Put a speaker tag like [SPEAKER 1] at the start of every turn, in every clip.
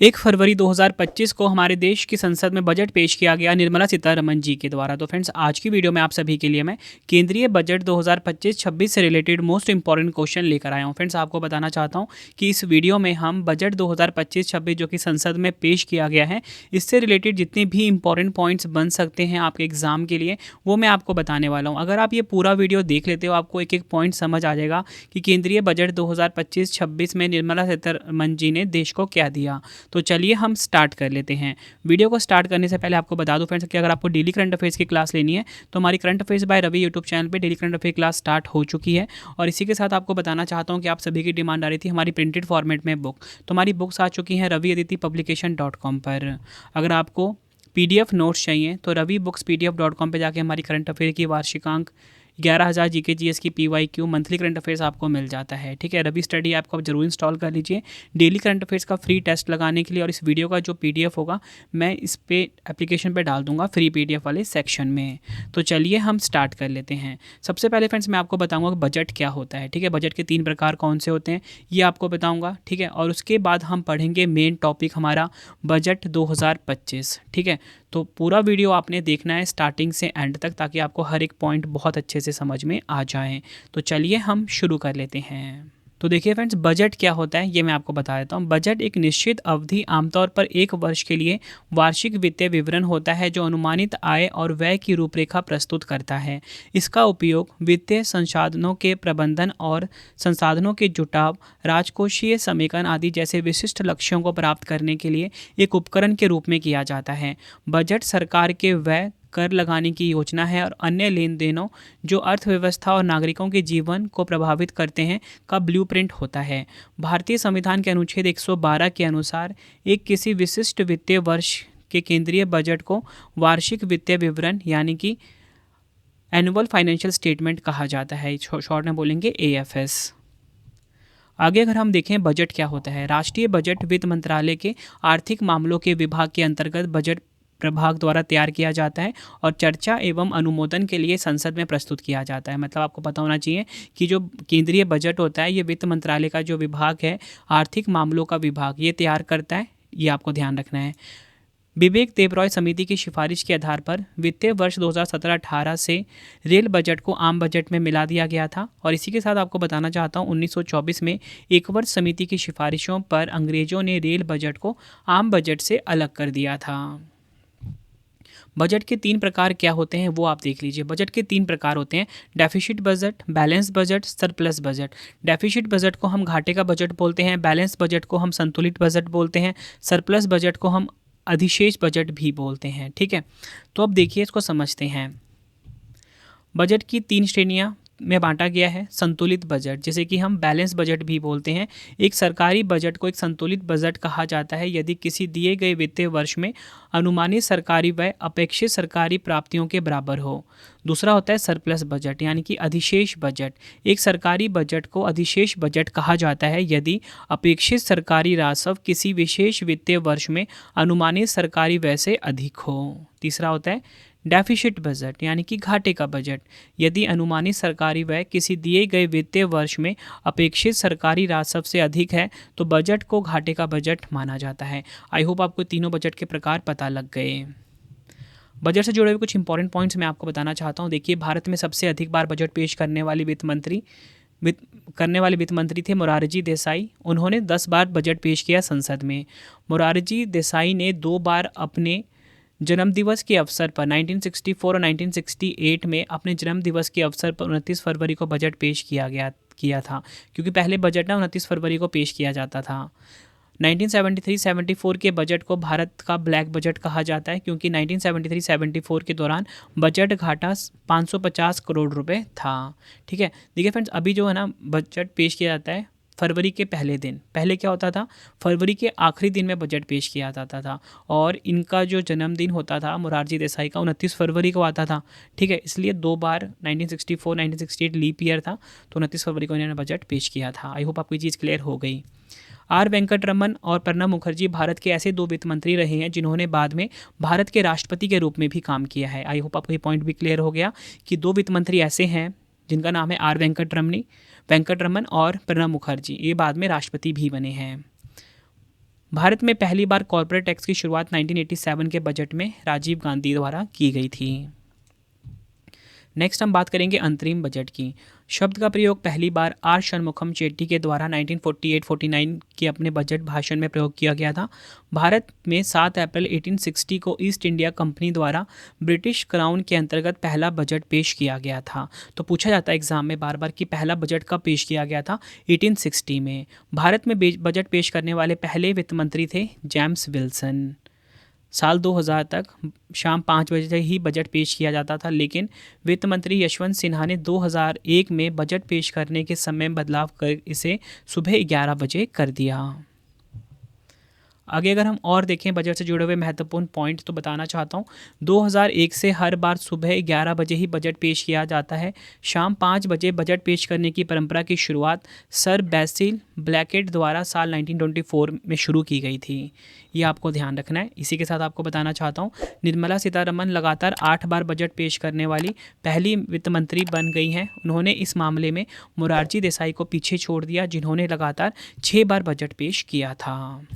[SPEAKER 1] 1 फरवरी 2025 को हमारे देश की संसद में बजट पेश किया गया निर्मला सीतारमण जी के द्वारा। तो फ्रेंड्स, आज की वीडियो में आप सभी के लिए मैं केंद्रीय बजट 2025-26 से रिलेटेड मोस्ट इंपॉर्टेंट क्वेश्चन लेकर आया हूं। फ्रेंड्स, आपको बताना चाहता हूं कि इस वीडियो में हम बजट 2025-26 जो कि संसद में पेश किया गया है, इससे रिलेटेड जितने भी इंपॉर्टेंट पॉइंट्स बन सकते हैं आपके एग्जाम के लिए, वो मैं आपको बताने वाला हूँ। अगर आप ये पूरा वीडियो देख लेते हो, आपको एक एक पॉइंट समझ आ जाएगा कि केंद्रीय बजट 2025-26 में निर्मला सीतारमण जी ने देश को क्या दिया। तो चलिए हम स्टार्ट कर लेते हैं। वीडियो को स्टार्ट करने से पहले आपको बता दूं फ्रेंड्स कि अगर आपको डेली करंट अफेयर्स की क्लास लेनी है तो हमारी current affairs by Ravi YouTube channel पे daily current affair class start हो चुकी है। और इसी के साथ आपको बताना चाहता हूं कि आप सभी की डिमांड आ रही थी हमारी प्रिंटेड फॉर्मेट में बुक, तो हमारी बुक्स आ चुकी हैं raviaditipublication.com पर। अगर आपको PDF नोट्स चाहिए तो ravibookspdf.com पे जाके हमारी करंट अफेयर की वार्षिकांक 11,000 GK GS की PYQ मंथली करंट अफेयर्स आपको मिल जाता है। ठीक है, रवि स्टडी ऐप को आप जरूर इंस्टॉल कर लीजिए डेली करंट अफेयर्स का फ्री टेस्ट लगाने के लिए। और इस वीडियो का जो PDF होगा मैं इस पे एप्लीकेशन पे डाल दूंगा फ्री PDF वाले सेक्शन में। तो चलिए हम स्टार्ट कर लेते हैं। सबसे पहले फ्रेंड्स मैं आपको बताऊंगा कि बजट क्या होता है। ठीक है, बजट के 3 प्रकार कौन से होते हैं ये आपको बताऊँगा। ठीक है, और उसके बाद हम पढ़ेंगे मेन टॉपिक हमारा बजट 2025। ठीक है, तो पूरा वीडियो आपने देखना है स्टार्टिंग से एंड तक, ताकि आपको हर एक पॉइंट बहुत अच्छे से समझ में आ जाए। तो चलिए हम शुरू कर लेते हैं। तो देखिए फ्रेंड्स, बजट क्या होता है ये मैं आपको बता देता हूँ। बजट एक निश्चित अवधि, आमतौर पर 1 वर्ष के लिए वार्षिक वित्तीय विवरण होता है जो अनुमानित आय और व्यय की रूपरेखा प्रस्तुत करता है। इसका उपयोग वित्तीय संसाधनों के प्रबंधन और संसाधनों के जुटाव, राजकोषीय समेकन आदि जैसे विशिष्ट लक्ष्यों को प्राप्त करने के लिए एक उपकरण के रूप में किया जाता है। बजट सरकार के व्यय, कर लगाने की योजना है और अन्य लेन देनों जो अर्थव्यवस्था और नागरिकों के जीवन को प्रभावित करते हैं का ब्लूप्रिंट होता है। भारतीय संविधान के अनुच्छेद 112 के अनुसार एक किसी विशिष्ट वित्तीय वर्ष के केंद्रीय बजट को वार्षिक वित्तीय विवरण यानी कि एनुअल फाइनेंशियल स्टेटमेंट कहा जाता है। शॉर्ट में बोलेंगे AFS। आगे अगर हम देखें बजट क्या होता है, राष्ट्रीय बजट वित्त मंत्रालय के आर्थिक मामलों के विभाग के अंतर्गत बजट प्रभाग द्वारा तैयार किया जाता है और चर्चा एवं अनुमोदन के लिए संसद में प्रस्तुत किया जाता है। मतलब आपको पता होना चाहिए कि जो केंद्रीय बजट होता है ये वित्त मंत्रालय का जो विभाग है, आर्थिक मामलों का विभाग, ये तैयार करता है। ये आपको ध्यान रखना है। विवेक देबरॉय समिति की सिफारिश के आधार पर वित्तीय वर्ष 2017-18 से रेल बजट को आम बजट में मिला दिया गया था। और इसी के साथ आपको बताना चाहता हूँ 1924 में एकवर्ष समिति की सिफारिशों पर अंग्रेजों ने रेल बजट को आम बजट से अलग कर दिया था। बजट के 3 प्रकार क्या होते हैं वो आप देख लीजिए। बजट के 3 प्रकार होते हैं, deficit budget, balance budget, surplus budget. Deficit budget को हम घाटे का बजट बोलते हैं, बैलेंस बजट को हम संतुलित बजट बोलते हैं, सरप्लस बजट को हम अधिशेष बजट भी बोलते हैं। ठीक है, तो अब देखिए इसको समझते हैं। बजट की 3 श्रेणियाँ में बांटा गया है। संतुलित बजट, जिसे कि हम बैलेंस बजट भी बोलते हैं। एक सरकारी बजट को एक संतुलित बजट कहा जाता है यदि किसी दिए गए वित्तीय वर्ष में अनुमानित सरकारी व्यय अपेक्षित सरकारी प्राप्तियों के बराबर हो। दूसरा होता है सरप्लस बजट यानी कि अधिशेष बजट। एक सरकारी बजट को अधिशेष बजट कहा जाता है यदि अपेक्षित सरकारी राजस्व किसी विशेष वित्तीय वर्ष में अनुमानित सरकारी व्यय से अधिक हो। तीसरा होता है डेफिसिट बजट यानी कि घाटे का बजट। यदि अनुमानित सरकारी व्यय किसी दिए गए वित्तीय वर्ष में अपेक्षित सरकारी राजस्व से अधिक है तो बजट को घाटे का बजट माना जाता है। आई होप आपको तीनों बजट के प्रकार पता लग गए। बजट से जुड़े हुए कुछ इंपॉर्टेंट पॉइंट्स मैं आपको बताना चाहता हूँ। देखिए, भारत में सबसे अधिक बार बजट पेश करने वाले वित्त मंत्री थे मोरारजी देसाई। उन्होंने 10 बार बजट पेश किया संसद में। मोरारजी देसाई ने 2 बार अपने जन्मदिवस के अवसर पर 1964 और 1968 में अपने जन्मदिवस के अवसर पर 29 फरवरी को बजट पेश किया था, क्योंकि पहले बजट ना 29 फरवरी को पेश किया जाता था। 1973-74 के बजट को भारत का ब्लैक बजट कहा जाता है, क्योंकि 1973-74 के दौरान बजट घाटा 550 करोड़ रुपए था। ठीक है, देखिए फ्रेंड्स, अभी जो है ना बजट पेश किया जाता है फरवरी के पहले दिन। पहले क्या होता था, फरवरी के आखिरी दिन में बजट पेश किया जाता था। और इनका जो जन्मदिन होता था मोरारजी देसाई का 29 फरवरी को आता था। ठीक है, इसलिए 2 बार 1964 1968 लीप ईयर था, तो 29 फरवरी को इन्होंने बजट पेश किया था। आई होप आपको ये चीज़ क्लियर हो गई। आर वेंकटरमन और प्रणब मुखर्जी भारत के ऐसे 2 वित्त मंत्री रहे हैं जिन्होंने बाद में भारत के राष्ट्रपति के रूप में भी काम किया है। आई होप आपको ये पॉइंट भी क्लियर हो गया कि 2 वित्त मंत्री ऐसे हैं जिनका नाम है आर वेंकटरमन और प्रणब मुखर्जी। ये बाद में राष्ट्रपति भी बने हैं। भारत में पहली बार कॉर्पोरेट टैक्स की शुरुआत 1987 के बजट में राजीव गांधी द्वारा की गई थी। नेक्स्ट हम बात करेंगे अंतरिम बजट की। शब्द का प्रयोग पहली बार आर षणमुखम चेट्टी के द्वारा 1948-49 के अपने बजट भाषण में प्रयोग किया गया था। भारत में 7 अप्रैल 1860 को ईस्ट इंडिया कंपनी द्वारा ब्रिटिश क्राउन के अंतर्गत पहला बजट पेश किया गया था। तो पूछा जाता है एग्जाम में बार बार कि पहला बजट कब पेश किया गया था। 1860 में। भारत में बजट पेश करने वाले पहले वित्त मंत्री थे जेम्स विल्सन। साल 2000 तक शाम 5 बजे ही बजट पेश किया जाता था, लेकिन वित्त मंत्री यशवंत सिन्हा ने 2001 में बजट पेश करने के समय बदलाव कर इसे सुबह 11 बजे कर दिया। आगे अगर हम और देखें बजट से जुड़े हुए महत्वपूर्ण पॉइंट तो बताना चाहता हूँ। 2001 से हर बार सुबह 11 बजे ही बजट पेश किया जाता है। शाम 5 बजे बजट पेश करने की परंपरा की शुरुआत सर बैसिल ब्लैकेट द्वारा साल 1924 में शुरू की गई थी। ये आपको ध्यान रखना है। इसी के साथ आपको बताना चाहता हूँ निर्मला सीतारमन लगातार 8 बार बजट पेश करने वाली पहली वित्त मंत्री बन गई हैं। उन्होंने इस मामले में मोरारजी देसाई को पीछे छोड़ दिया, जिन्होंने लगातार 6 बार बजट पेश किया था।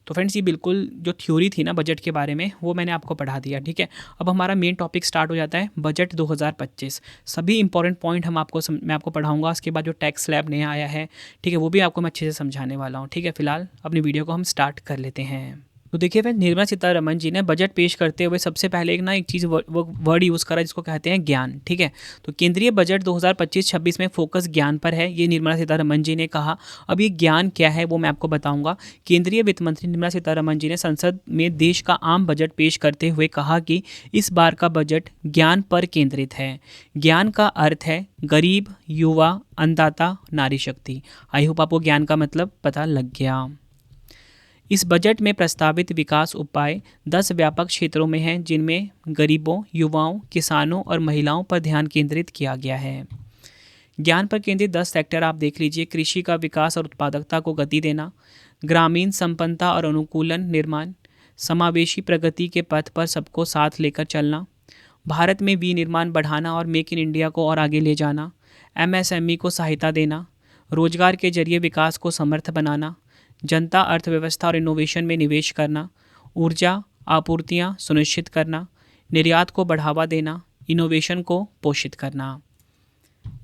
[SPEAKER 1] तो फ्रेंड्स ये बिल्कुल जो थ्योरी थी ना बजट के बारे में वो मैंने आपको पढ़ा दिया, ठीक है। अब हमारा मेन टॉपिक स्टार्ट हो जाता है बजट 2025। सभी इंपॉर्टेंट पॉइंट मैं आपको पढ़ाऊंगा। उसके बाद जो टैक्स स्लैब नया आया है, ठीक है, वो भी आपको मैं अच्छे से समझाने वाला हूँ, ठीक है। फिलहाल अपनी वीडियो को हम स्टार्ट कर लेते हैं। तो देखिए फ्रेंड्स, निर्मला सीतारमन जी ने बजट पेश करते हुए सबसे पहले एक चीज़ वर्ड यूज़ करा जिसको कहते हैं ज्ञान, ठीक है। तो केंद्रीय बजट 2025-26 में फोकस ज्ञान पर है, ये निर्मला सीतारमन जी ने कहा। अब ये ज्ञान क्या है वो मैं आपको बताऊंगा। केंद्रीय वित्त मंत्री निर्मला सीतारमन जी ने संसद में देश का आम बजट पेश करते हुए कहा कि इस बार का बजट ज्ञान पर केंद्रित है। ज्ञान का अर्थ है गरीब, युवा, अन्नदाता, नारी शक्ति। आई होप आपको ज्ञान का मतलब पता लग गया। इस बजट में प्रस्तावित विकास उपाय 10 व्यापक क्षेत्रों में हैं, जिनमें गरीबों, युवाओं, किसानों और महिलाओं पर ध्यान केंद्रित किया गया है। ज्ञान पर केंद्रित 10 सेक्टर आप देख लीजिए। कृषि का विकास और उत्पादकता को गति देना, ग्रामीण संपन्नता और अनुकूलन निर्माण, समावेशी प्रगति के पथ पर सबको साथ लेकर चलना, भारत में विनिर्माण बढ़ाना और मेक इन इंडिया को और आगे ले जाना, MSME को सहायता देना, रोजगार के जरिए विकास को समर्थ बनाना, जनता अर्थव्यवस्था और इनोवेशन में निवेश करना, ऊर्जा आपूर्तियाँ सुनिश्चित करना, निर्यात को बढ़ावा देना, इनोवेशन को पोषित करना।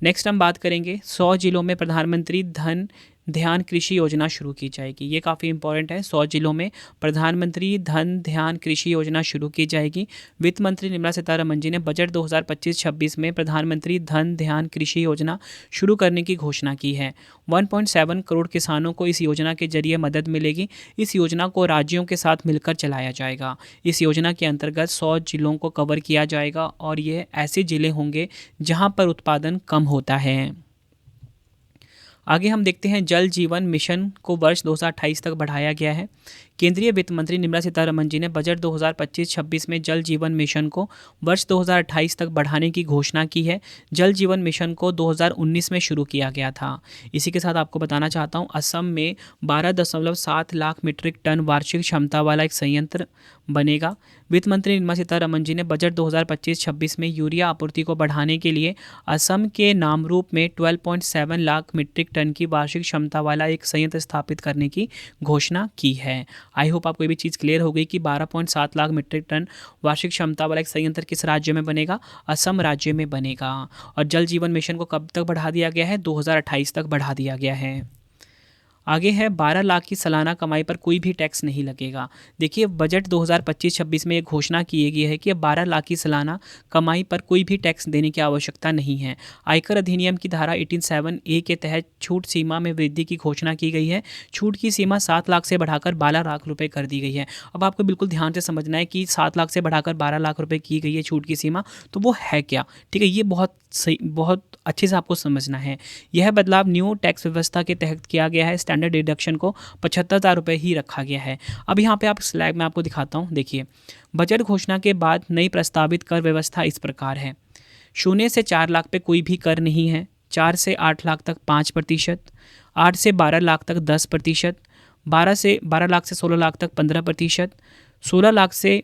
[SPEAKER 1] नेक्स्ट हम बात करेंगे 100 जिलों में प्रधानमंत्री धन ध्यान कृषि योजना शुरू की जाएगी। ये काफ़ी इंपॉर्टेंट है। 100 जिलों में प्रधानमंत्री धन ध्यान कृषि योजना शुरू की जाएगी। वित्त मंत्री निर्मला सीतारमन जी ने बजट 2025-26 में प्रधानमंत्री धन ध्यान कृषि योजना शुरू करने की घोषणा की है। 1.7 करोड़ किसानों को इस योजना के जरिए मदद मिलेगी। इस योजना को राज्यों के साथ मिलकर चलाया जाएगा। इस योजना के अंतर्गत 100 जिलों को कवर किया जाएगा और ये ऐसे ज़िले होंगे जहाँ पर उत्पादन कम होता है। आगे हम देखते हैं जल जीवन मिशन को वर्ष 2028 तक बढ़ाया गया है। केंद्रीय वित्त मंत्री निर्मला सीतारमन जी ने बजट 2025-26 में जल जीवन मिशन को वर्ष 2028 तक बढ़ाने की घोषणा की है। जल जीवन मिशन को 2019 में शुरू किया गया था। इसी के साथ आपको बताना चाहता हूँ असम में 12.7 लाख मीट्रिक टन वार्षिक क्षमता वाला एक संयंत्र बनेगा। वित्त मंत्री निर्मला सीतारमन जी ने बजट 2025-26 में यूरिया आपूर्ति को बढ़ाने के लिए असम के नामरूप में 12.7 लाख मीट्रिक टन की वार्षिक क्षमता वाला एक संयंत्र स्थापित करने की घोषणा की है। आई होप आपको ये भी चीज़ क्लियर हो गई कि 12.7 लाख मीट्रिक टन वार्षिक क्षमता वाला एक संयंत्र किस राज्य में बनेगा? असम राज्य में बनेगा। और जल जीवन मिशन को कब तक बढ़ा दिया गया है? 2028 तक बढ़ा दिया गया है। आगे है 12 लाख की सालाना कमाई पर कोई भी टैक्स नहीं लगेगा। देखिए बजट 2025-26 में एक घोषणा की गई है कि 12 लाख की सालाना कमाई पर कोई भी टैक्स देने की आवश्यकता नहीं है। आयकर अधिनियम की धारा 187A के तहत छूट सीमा में वृद्धि की घोषणा की गई है। छूट की सीमा 7 लाख से बढ़ाकर 12 लाख रुपये कर दी गई है। अब आपको बिल्कुल ध्यान से समझना है कि 7 लाख से बढ़ाकर 12 लाख रुपये की गई है छूट की सीमा, तो वो है क्या? ठीक है, ये बहुत सही, बहुत अच्छे से आपको समझना है। यह बदलाव न्यू टैक्स व्यवस्था के तहत किया गया है। स्टैंडर्ड डिडक्शन को 75,000 रुपये ही रखा गया है। अब यहाँ पे आप स्लैब में आपको दिखाता हूँ। देखिए बजट घोषणा के बाद नई प्रस्तावित कर व्यवस्था इस प्रकार है। 0 से 4 लाख पे कोई भी कर नहीं है। 4 से 8 लाख तक 5%, 8 से 12 लाख तक 10%, 12 लाख से 16 लाख तक 15%, 16 लाख से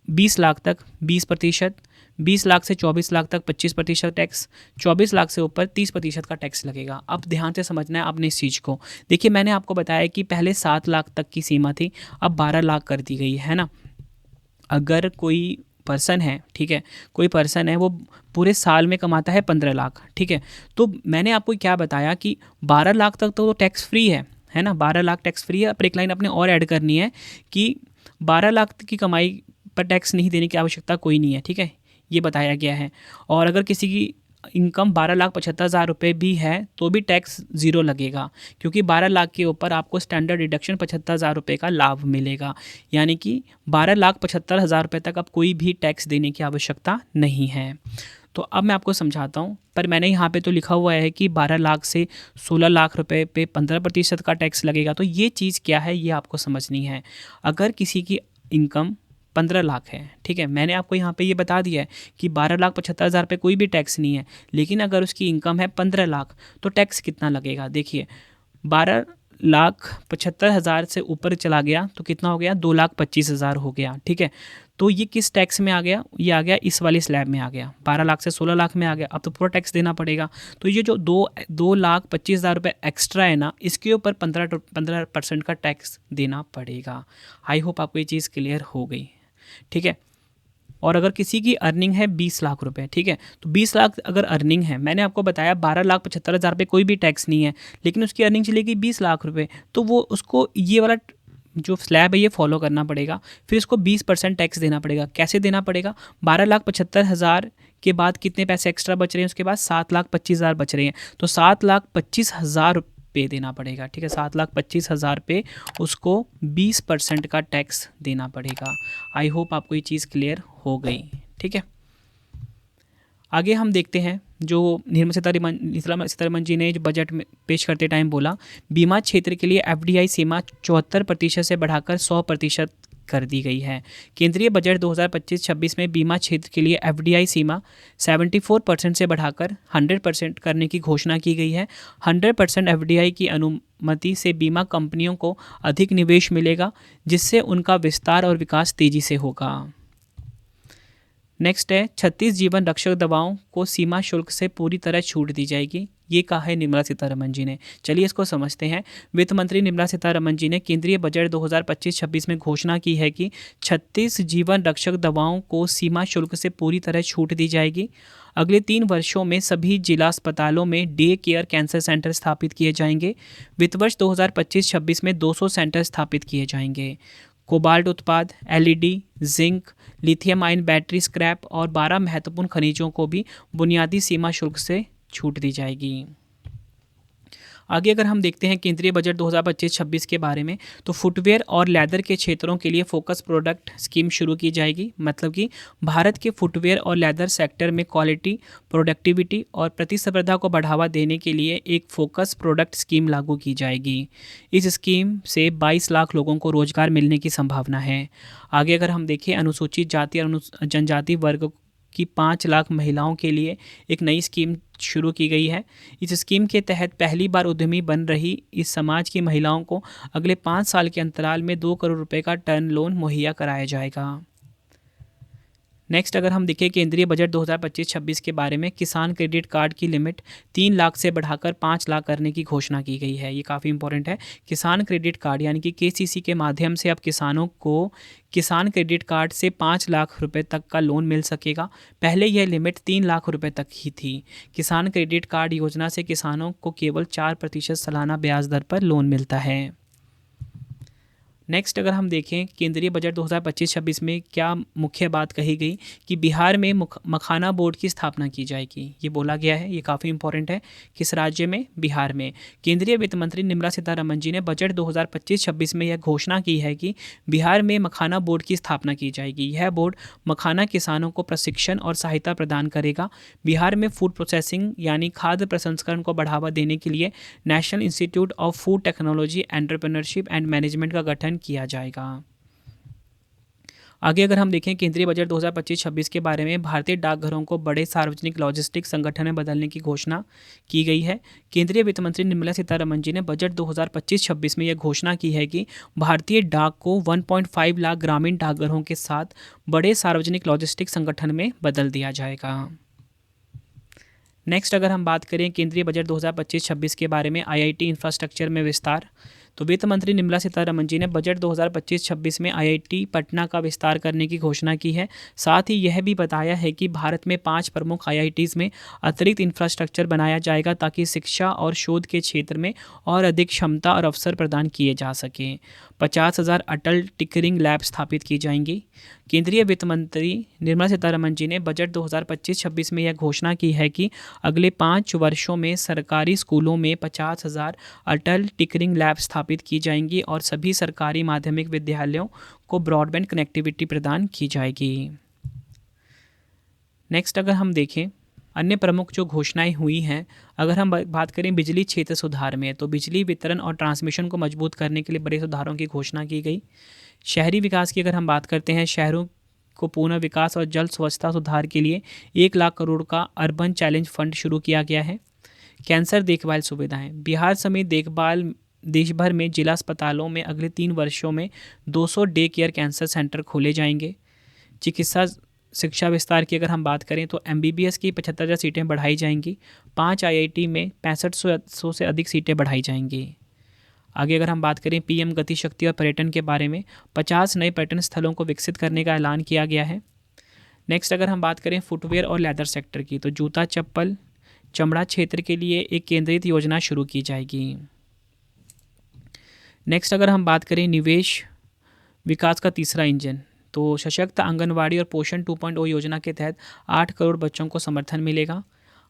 [SPEAKER 1] 20 लाख तक 20%, 20 लाख से 24 लाख तक 25% टैक्स, 24 लाख से ऊपर 30% का टैक्स लगेगा। अब ध्यान से समझना है आपने इस चीज़ को। देखिए मैंने आपको बताया कि पहले 7 लाख तक की सीमा थी, अब 12 लाख कर दी गई है ना। अगर कोई पर्सन है, ठीक है, कोई पर्सन है वो पूरे साल में कमाता है 15 लाख, ठीक है, तो मैंने आपको क्या बताया कि 12 लाख तक तो टैक्स फ्री है ना, 12 लाख टैक्स फ्री है। पर एक लाइन अपने और ऐड करनी है कि 12 लाख की कमाई पर टैक्स नहीं देने की आवश्यकता कोई नहीं है, ठीक है, ये बताया गया है। और अगर किसी की इनकम 12,75,000 रुपये भी है तो भी टैक्स ज़ीरो लगेगा, क्योंकि 12 लाख के ऊपर आपको स्टैंडर्ड डिडक्शन 75,000 रुपये का लाभ मिलेगा। यानी कि 12,75,000 रुपये तक अब कोई भी टैक्स देने की आवश्यकता नहीं है। तो अब मैं आपको समझाता हूँ, पर मैंने यहाँ पे तो लिखा हुआ है कि 12 लाख से 16 लाख रुपए पे 15% का टैक्स लगेगा। तो ये चीज़ क्या है ये आपको समझनी है। अगर किसी की इनकम 15 लाख है, ठीक है, मैंने आपको यहाँ पे ये बता दिया है कि 12,75,000 पे कोई भी टैक्स नहीं है, लेकिन अगर उसकी इनकम है 15 लाख तो टैक्स कितना लगेगा। देखिए 12,75,000 से ऊपर चला गया तो कितना हो गया, 2,25,000 हो गया, ठीक है। तो ये किस टैक्स में आ गया, ये आ गया इस वाली स्लैब में आ गया, 12 लाख से 16 लाख में आ गया। अब तो पूरा टैक्स देना पड़ेगा। तो ये जो 2,25,000 रुपये एक्स्ट्रा है ना, इसके ऊपर 15% का टैक्स देना पड़ेगा। आई होप आपको ये चीज़ क्लियर हो गई, ठीक है। और अगर किसी की अर्निंग है 20 लाख रुपए, ठीक है, तो 20 लाख अगर अर्निंग है, मैंने आपको बताया 12,75,000 पे कोई भी टैक्स नहीं है, लेकिन उसकी अर्निंग चलेगी 20 लाख रुपए, तो वो उसको ये वाला जो स्लैब है ये फॉलो करना पड़ेगा। फिर इसको 20% टैक्स देना पड़ेगा। कैसे देना पड़ेगा, 12,75,000 के बाद कितने पैसे एक्स्ट्रा बच रहे हैं, उसके बाद 7,25,000 बच रहे हैं, तो 7,25,000 पे देना पड़ेगा, ठीक है। 7,25,000 पे उसको 20% का टैक्स देना पड़ेगा। आई होप आपको ये चीज़ क्लियर हो गई, ठीक है। आगे हम देखते हैं जो निर्मला सीतारमण जी ने जो बजट में पेश करते टाइम बोला, बीमा क्षेत्र के लिए एफडीआई सीमा 74% से बढ़ाकर 100% कर दी गई है। केंद्रीय बजट 2025-26 में बीमा क्षेत्र के लिए एफडीआई सीमा 74% से बढ़ाकर 100% करने की घोषणा की गई है। 100% एफडीआई की अनुमति से बीमा कंपनियों को अधिक निवेश मिलेगा, जिससे उनका विस्तार और विकास तेजी से होगा। नेक्स्ट है 36 जीवन रक्षक दवाओं को सीमा शुल्क से पूरी तरह छूट दी जाएगी। ये कहा है निर्मला सीतारमण जी ने। चलिए इसको समझते हैं। वित्त मंत्री निर्मला सीतारमण जी ने केंद्रीय बजट 2025-26 में घोषणा की है कि 36 जीवन रक्षक दवाओं को सीमा शुल्क से पूरी तरह छूट दी जाएगी। अगले 3 वर्षों में सभी जिला अस्पतालों में डे केयर कैंसर सेंटर स्थापित किए जाएंगे। वित्त वर्ष 2025-26 में 200 सेंटर स्थापित किए जाएंगे। कोबाल्ट उत्पाद, LED, zinc, lithium ion battery scrap और 12 महत्वपूर्ण खनिजों को भी बुनियादी सीमा शुल्क से छूट दी जाएगी। आगे अगर हम देखते हैं केंद्रीय बजट 2025-26 के बारे में, तो फुटवेयर और लेदर के क्षेत्रों के लिए फोकस प्रोडक्ट स्कीम शुरू की जाएगी। मतलब कि भारत के फुटवेयर और लेदर सेक्टर में क्वालिटी, प्रोडक्टिविटी और प्रतिस्पर्धा को बढ़ावा देने के लिए एक फोकस प्रोडक्ट स्कीम लागू की जाएगी। इस स्कीम से 22 लाख लोगों को रोजगार मिलने की संभावना है। आगे अगर हम देखें अनुसूचित जाति और जनजाति वर्ग की 5 लाख महिलाओं के लिए एक नई स्कीम शुरू की गई है। इस स्कीम के तहत पहली बार उद्यमी बन रही इस समाज की महिलाओं को अगले 5 साल के अंतराल में 2 करोड़ रुपए का टर्म लोन मुहैया कराया जाएगा। नेक्स्ट अगर हम देखें केंद्रीय बजट 2025-26 के बारे में, किसान क्रेडिट कार्ड की लिमिट 3 लाख से बढ़ाकर 5 लाख करने की घोषणा की गई है। ये काफ़ी इंपॉर्टेंट है। किसान क्रेडिट कार्ड यानी कि केसीसी के माध्यम से अब किसानों को किसान क्रेडिट कार्ड से 5 लाख रुपए तक का लोन मिल सकेगा। पहले यह लिमिट 3 लाख रुपए तक ही थी। किसान क्रेडिट कार्ड योजना से किसानों को केवल 4% सालाना ब्याज दर पर लोन मिलता है। नेक्स्ट अगर हम देखें केंद्रीय बजट 2025-26 में क्या मुख्य बात कही गई कि बिहार में मखाना बोर्ड की स्थापना की जाएगी। ये बोला गया है, ये काफ़ी इंपॉर्टेंट है। किस राज्य में? बिहार में। केंद्रीय वित्त मंत्री निर्मला सीतारमण जी ने बजट 2025-26 में यह घोषणा की है कि बिहार में मखाना बोर्ड की स्थापना की जाएगी। यह बोर्ड मखाना किसानों को प्रशिक्षण और सहायता प्रदान करेगा। बिहार में फूड प्रोसेसिंग यानी खाद्य प्रसंस्करण को बढ़ावा देने के लिए national institute of food technology, entrepreneurship and management का गठन किया जाएगा। आगे अगर हम देखें केंद्रीय बजट 2025-26 के बारे में, भारतीय डाकघरों को बड़े सार्वजनिक लॉजिस्टिक संगठन में बदलने की घोषणा की गई है। केंद्रीय वित्त मंत्री निर्मला सीतारमण जी ने बजट 2025-26 में यह घोषणा की है कि भारतीय डाक को 1.5 लाख ग्रामीण डाकघरों के साथ बड़े सार्वजनिक लॉजिस्टिक संगठन में बदल दिया जाएगा। नेक्स्ट अगर हम बात करें केंद्रीय बजट 2025-26 के बारे में, आईआईटी इंफ्रास्ट्रक्चर में विस्तार, तो वित्त मंत्री निर्मला सीतारमण जी ने बजट 2025-26 में आईआईटी पटना का विस्तार करने की घोषणा की है। साथ ही यह भी बताया है कि भारत में 5 प्रमुख आईआईटीज़ में अतिरिक्त इंफ्रास्ट्रक्चर बनाया जाएगा ताकि शिक्षा और शोध के क्षेत्र में और अधिक क्षमता और अवसर प्रदान किए जा सकें। 50,000 अटल टिंकरिंग लैब स्थापित की जाएंगी। केंद्रीय वित्त मंत्री निर्मला सीतारमण जी ने बजट 2025-26 में यह घोषणा की है कि अगले 5 वर्षों में सरकारी स्कूलों में 50,000 अटल टिंकरिंग लैब स्थापित की जाएंगी और सभी सरकारी माध्यमिक विद्यालयों को ब्रॉडबैंड कनेक्टिविटी प्रदान की जाएगी। नेक्स्ट अगर हम देखें अन्य प्रमुख जो घोषणाएं हुई हैं, अगर हम बात करें बिजली क्षेत्र सुधार में, तो बिजली वितरण और ट्रांसमिशन को मजबूत करने के लिए बड़े सुधारों की घोषणा की गई। शहरी विकास की अगर हम बात करते हैं, शहरों को पुनः विकास और जल स्वच्छता सुधार के लिए 1 लाख करोड़ का अर्बन चैलेंज फंड शुरू किया गया है। कैंसर देखभाल सुविधाएं, बिहार समेत देखभाल देश भर में जिला अस्पतालों में अगले 3 वर्षों में 200 डे केयर कैंसर सेंटर खोले जाएंगे। चिकित्सा शिक्षा विस्तार की अगर हम बात करें तो एमबीबीएस की 75,000 सीटें बढ़ाई जाएंगी। 5 आईआईटी में 6500 से अधिक सीटें बढ़ाई जाएंगी। आगे अगर हम बात करें पीएम गति शक्ति और पर्यटन के बारे में, 50 नए पर्यटन स्थलों को विकसित करने का ऐलान किया गया है। नेक्स्ट अगर हम बात करें फुटवेयर और लेदर सेक्टर की, तो जूता चप्पल चमड़ा क्षेत्र के लिए एक केंद्रित योजना शुरू की जाएगी। नेक्स्ट अगर हम बात करें निवेश विकास का तीसरा इंजन, तो सशक्त आंगनवाड़ी और पोषण 2.0 योजना के तहत 8 करोड़ बच्चों को समर्थन मिलेगा।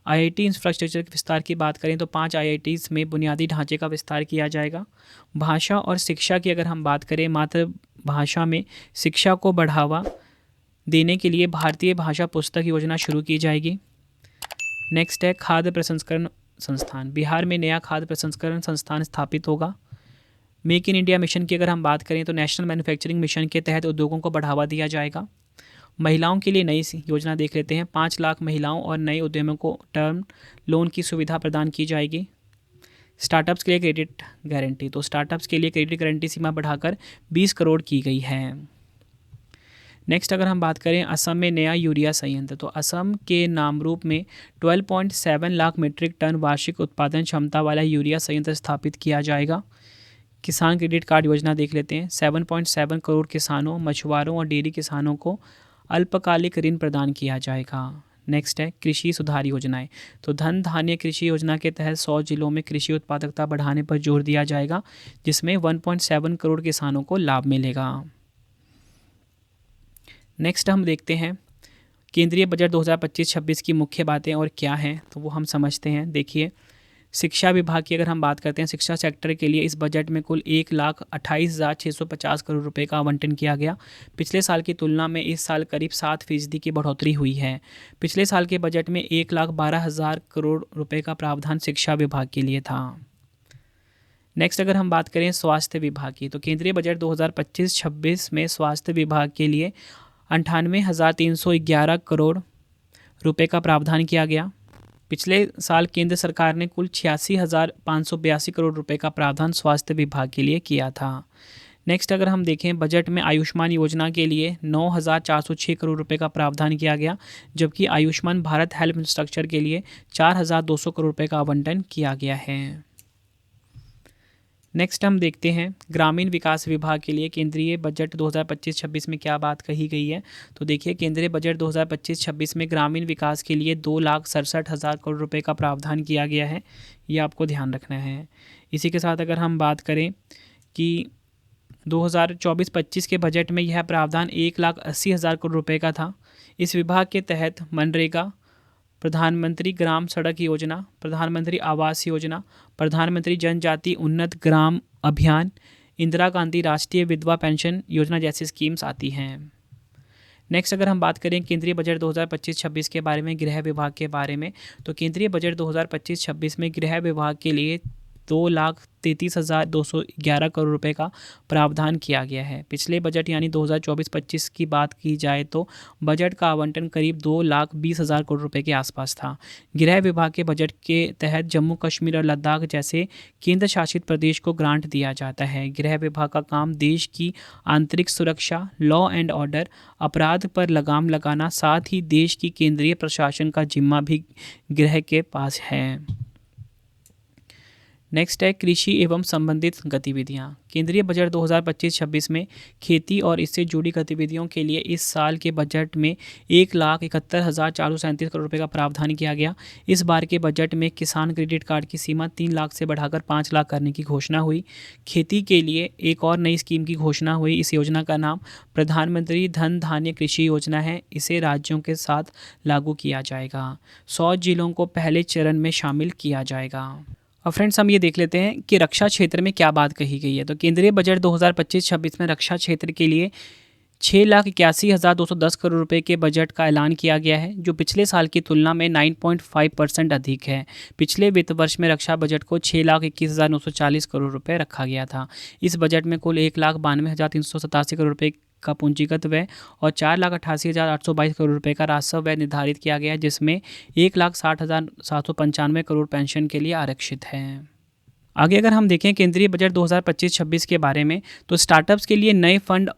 [SPEAKER 1] आईआईटी इंफ्रास्ट्रक्चर के विस्तार की बात करें तो 5 आईआईटीज़ में बुनियादी ढांचे का विस्तार किया जाएगा। भाषा और शिक्षा की अगर हम बात करें, मातृभाषा में शिक्षा को बढ़ावा देने के लिए भारतीय भाषा पुस्तक योजना शुरू की जाएगी। नेक्स्ट है खाद्य प्रसंस्करण संस्थान, बिहार में नया खाद्य प्रसंस्करण संस्थान स्थापित होगा। मेक इन इंडिया मिशन की अगर हम बात करें तो नेशनल मैन्युफैक्चरिंग मिशन के तहत उद्योगों को बढ़ावा दिया जाएगा। महिलाओं के लिए नई योजना देख लेते हैं, 5 लाख महिलाओं और नए उद्यमों को टर्म लोन की सुविधा प्रदान की जाएगी। स्टार्टअप्स के लिए क्रेडिट गारंटी, तो स्टार्टअप्स के लिए क्रेडिट गारंटी सीमा बढ़ाकर 20 करोड़ की गई है। नेक्स्ट अगर हम बात करें असम में नया यूरिया संयंत्र, तो असम के नामरूप में 12.7 लाख मीट्रिक टन वार्षिक उत्पादन क्षमता वाला यूरिया संयंत्र स्थापित किया जाएगा। किसान क्रेडिट कार्ड योजना देख लेते हैं, 7.7 करोड़ किसानों, मछुआरों और डेयरी किसानों को अल्पकालिक ऋण प्रदान किया जाएगा। नेक्स्ट है कृषि सुधार योजनाएं, तो धन धान्य कृषि योजना के तहत 100 जिलों में कृषि उत्पादकता बढ़ाने पर जोर दिया जाएगा, जिसमें 1.7 करोड़ किसानों को लाभ मिलेगा। नेक्स्ट हम देखते हैं केंद्रीय बजट 2025-26 की मुख्य बातें और क्या हैं, तो वो हम समझते हैं। देखिए शिक्षा विभाग की अगर हम बात करते हैं, शिक्षा सेक्टर के लिए इस बजट में कुल 1,28,650 करोड़ रुपए का आवंटन किया गया। पिछले साल की तुलना में इस साल करीब 7% की बढ़ोतरी हुई है। पिछले साल के बजट में 1,12,000 करोड़ रुपए का प्रावधान शिक्षा विभाग के लिए था। नेक्स्ट अगर हम बात करें स्वास्थ्य विभाग की, तो केंद्रीय बजट 2025-26 में स्वास्थ्य विभाग के लिए 98,311 करोड़ रुपए का प्रावधान किया गया। पिछले साल केंद्र सरकार ने कुल 86,582 करोड़ रुपए का प्रावधान स्वास्थ्य विभाग के लिए किया था। नेक्स्ट अगर हम देखें बजट में आयुष्मान योजना के लिए 9,406 करोड़ रुपए का प्रावधान किया गया, जबकि आयुष्मान भारत हेल्थ इंफ्रास्ट्रक्चर के लिए 4,200 करोड़ रुपए का आवंटन किया गया है। नेक्स्ट हम देखते हैं ग्रामीण विकास विभाग के लिए केंद्रीय बजट 2025-26 में क्या बात कही गई है। तो देखिए केंद्रीय बजट 2025-26 में ग्रामीण विकास के लिए 2,67,000 करोड़ रुपए का प्रावधान किया गया है, ये आपको ध्यान रखना है। इसी के साथ अगर हम बात करें कि 2024-25 के बजट में यह प्रावधान 1,80,000 करोड़ रुपये का था। इस विभाग के तहत मनरेगा, प्रधानमंत्री ग्राम सड़क योजना, प्रधानमंत्री आवास योजना, प्रधानमंत्री जनजाति उन्नत ग्राम अभियान, इंदिरा गांधी राष्ट्रीय विधवा पेंशन योजना जैसी स्कीम्स आती हैं। नेक्स्ट अगर हम बात करें केंद्रीय बजट 2025-26 के बारे में, गृह विभाग के बारे में, तो केंद्रीय बजट 2025-26 में गृह विभाग के लिए 2,33,211 करोड़ रुपए का प्रावधान किया गया है। पिछले बजट यानी 2024-25 की बात की जाए तो बजट का आवंटन करीब 2,20,000 करोड़ रुपए के आसपास था। गृह विभाग के बजट के तहत जम्मू कश्मीर और लद्दाख जैसे केंद्र शासित प्रदेश को ग्रांट दिया जाता है। गृह विभाग का काम देश की आंतरिक सुरक्षा, लॉ एंड ऑर्डर, अपराध पर लगाम लगाना, साथ ही देश की केंद्रीय प्रशासन का जिम्मा भी गृह के पास है। नेक्स्ट है कृषि एवं संबंधित गतिविधियां। केंद्रीय बजट 2025-26 में खेती और इससे जुड़ी गतिविधियों के लिए इस साल के बजट में 1,71,437 करोड़ रुपए का प्रावधान किया गया। इस बार के बजट में किसान क्रेडिट कार्ड की सीमा 3 लाख से बढ़ाकर 5 लाख करने की घोषणा हुई। खेती के लिए एक और नई स्कीम की घोषणा हुई। इस योजना का नाम प्रधानमंत्री धन धान्य कृषि योजना है। इसे राज्यों के साथ लागू किया जाएगा। 100 जिलों को पहले चरण में शामिल किया जाएगा। अब फ्रेंड्स हम ये देख लेते हैं कि रक्षा क्षेत्र में क्या बात कही गई है। तो केंद्रीय बजट 2025-26 में रक्षा क्षेत्र के लिए 6,81,210 करोड़ रुपए के बजट का ऐलान किया गया है, जो पिछले साल की तुलना में 9.5% अधिक है। पिछले वित्त वर्ष में रक्षा बजट को 6,21,940 करोड़ रुपए रखा गया था। इस बजट में कुल 1,92,387 करोड़ रुपए का पूंजीगत व्यय और 4,88,822 करोड़ रुपए का राजस्व व्यय निर्धारित किया गया है, जिसमें 1,60,795 करोड़ पेंशन के लिए आरक्षित है। आगे अगर हम देखें केंद्रीय बजट 2025-26 के बारे में, तो स्टार्टअप्स के लिए नए फंड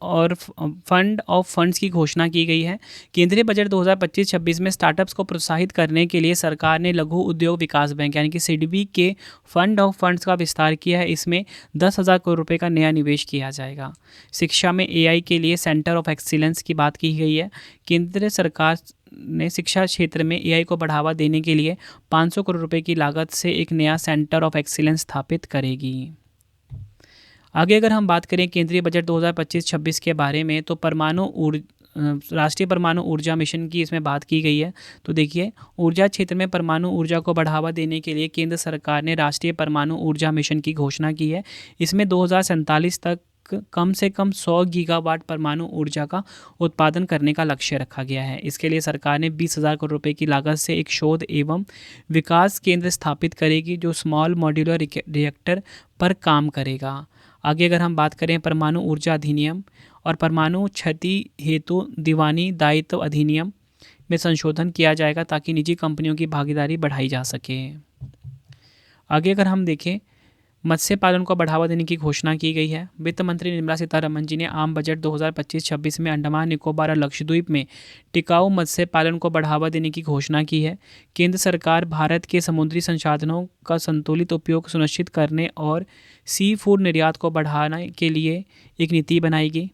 [SPEAKER 1] ऑफ फंड्स की घोषणा की गई है। केंद्रीय बजट 2025-26 में स्टार्टअप्स को प्रोत्साहित करने के लिए सरकार ने लघु उद्योग विकास बैंक यानी कि सिडबी के फंड ऑफ फंड्स का विस्तार किया है। इसमें 10,000 करोड़ रुपए का नया निवेश किया जाएगा। शिक्षा में एआई के लिए सेंटर ऑफ एक्सीलेंस की बात की गई है। केंद्र सरकार ने शिक्षा क्षेत्र में एआई को बढ़ावा देने के लिए 500 करोड़ रुपए की लागत से एक नया सेंटर ऑफ एक्सीलेंस स्थापित करेगी। आगे अगर हम बात करें केंद्रीय बजट 2025-26 के बारे में, तो राष्ट्रीय परमाणु ऊर्जा मिशन की इसमें बात की गई है। तो देखिए, ऊर्जा क्षेत्र में परमाणु ऊर्जा को बढ़ावा देने के लिए केंद्र सरकार ने राष्ट्रीय परमाणु ऊर्जा मिशन की घोषणा की है। इसमें 2047 तक कम से कम 100 गीगावाट परमाणु ऊर्जा का उत्पादन करने का लक्ष्य रखा गया है। इसके लिए सरकार ने 20,000 करोड़ रुपए की लागत से एक शोध एवं विकास केंद्र स्थापित करेगी, जो स्मॉल मॉड्यूलर रिएक्टर पर काम करेगा। आगे अगर हम बात करें परमाणु ऊर्जा अधिनियम और परमाणु क्षति हेतु दीवानी दायित्व अधिनियम में संशोधन किया जाएगा, ताकि निजी कंपनियों की भागीदारी बढ़ाई जा सके। आगे अगर हम देखें, मत्स्य पालन को बढ़ावा देने की घोषणा की गई है। वित्त मंत्री निर्मला सीतारमण जी ने आम बजट 2025-26 में अंडमान निकोबार और लक्षद्वीप में टिकाऊ मत्स्य पालन को बढ़ावा देने की घोषणा की है। केंद्र सरकार भारत के समुद्री संसाधनों का संतुलित उपयोग सुनिश्चित करने और सी फूड निर्यात को बढ़ाने के लिए एक नीति बनाएगी।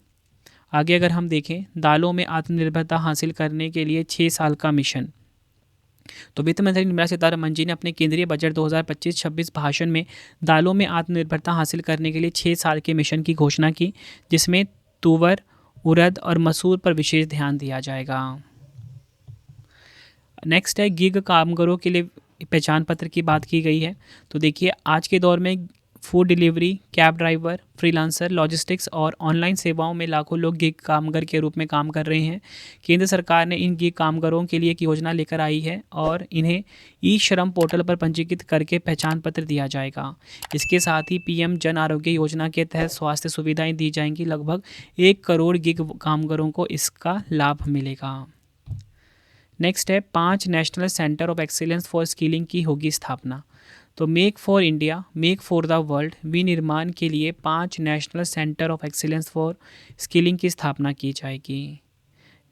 [SPEAKER 1] आगे अगर हम देखें, दालों में आत्मनिर्भरता हासिल करने के लिए 6 साल का मिशन। तो वित्त मंत्री निर्मला सीतारमण जी ने अपने केंद्रीय बजट 2025-26 भाषण में दालों में आत्मनिर्भरता हासिल करने के लिए 6 साल के मिशन की घोषणा की, जिसमें तुवर, उड़द और मसूर पर विशेष ध्यान दिया जाएगा। नेक्स्ट है गिग कामगारों के लिए पहचान पत्र की बात की गई है। तो देखिए, आज के दौर में food delivery, cab driver, freelancer, logistics और ऑनलाइन सेवाओं में लाखों लोग गिग कामगार के रूप में काम कर रहे हैं। केंद्र सरकार ने इन गिग कामगारों के लिए एक योजना लेकर आई है और इन्हें ई श्रम पोर्टल पर पंजीकृत करके पहचान पत्र दिया जाएगा। इसके साथ ही पीएम जन आरोग्य योजना के तहत स्वास्थ्य सुविधाएं दी जाएंगी। लगभग 1 करोड़ गिग कामगारों को इसका लाभ मिलेगा। नेक्स्ट है 5 national centre of excellence for skilling की होगी स्थापना। तो make for India, make for the world विनिर्माण के लिए 5 national centre of excellence for skilling की स्थापना की जाएगी।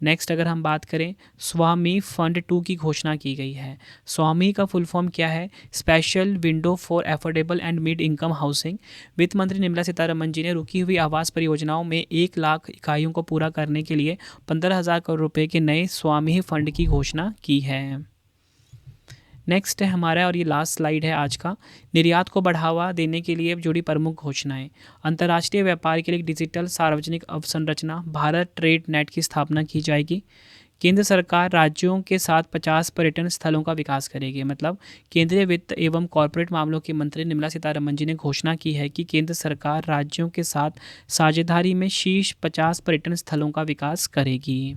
[SPEAKER 1] नेक्स्ट अगर हम बात करें, स्वामी फंड 2 की घोषणा की गई है। स्वामी का फुल फॉर्म क्या है? Special window for affordable and mid income housing. वित्त मंत्री निर्मला सीतारमण जी ने रुकी हुई आवास परियोजनाओं में 1 लाख इकाइयों को पूरा करने के लिए 15,000 करोड़ रुपए के नए स्वामी फंड की घोषणा की है। नेक्स्ट है हमारा, और ये लास्ट स्लाइड है आज का, निर्यात को बढ़ावा देने के लिए जुड़ी प्रमुख घोषणाएं। अंतर्राष्ट्रीय व्यापार के लिए डिजिटल सार्वजनिक अवसंरचना भारत ट्रेड नेट की स्थापना की जाएगी। केंद्र सरकार राज्यों के साथ 50 पर्यटन स्थलों का विकास करेगी। मतलब केंद्रीय वित्त एवं कॉरपोरेट मामलों की मंत्री निर्मला सीतारमण जी ने घोषणा की है कि केंद्र सरकार राज्यों के साथ साझेदारी में शीर्ष 50 पर्यटन स्थलों का विकास करेगी।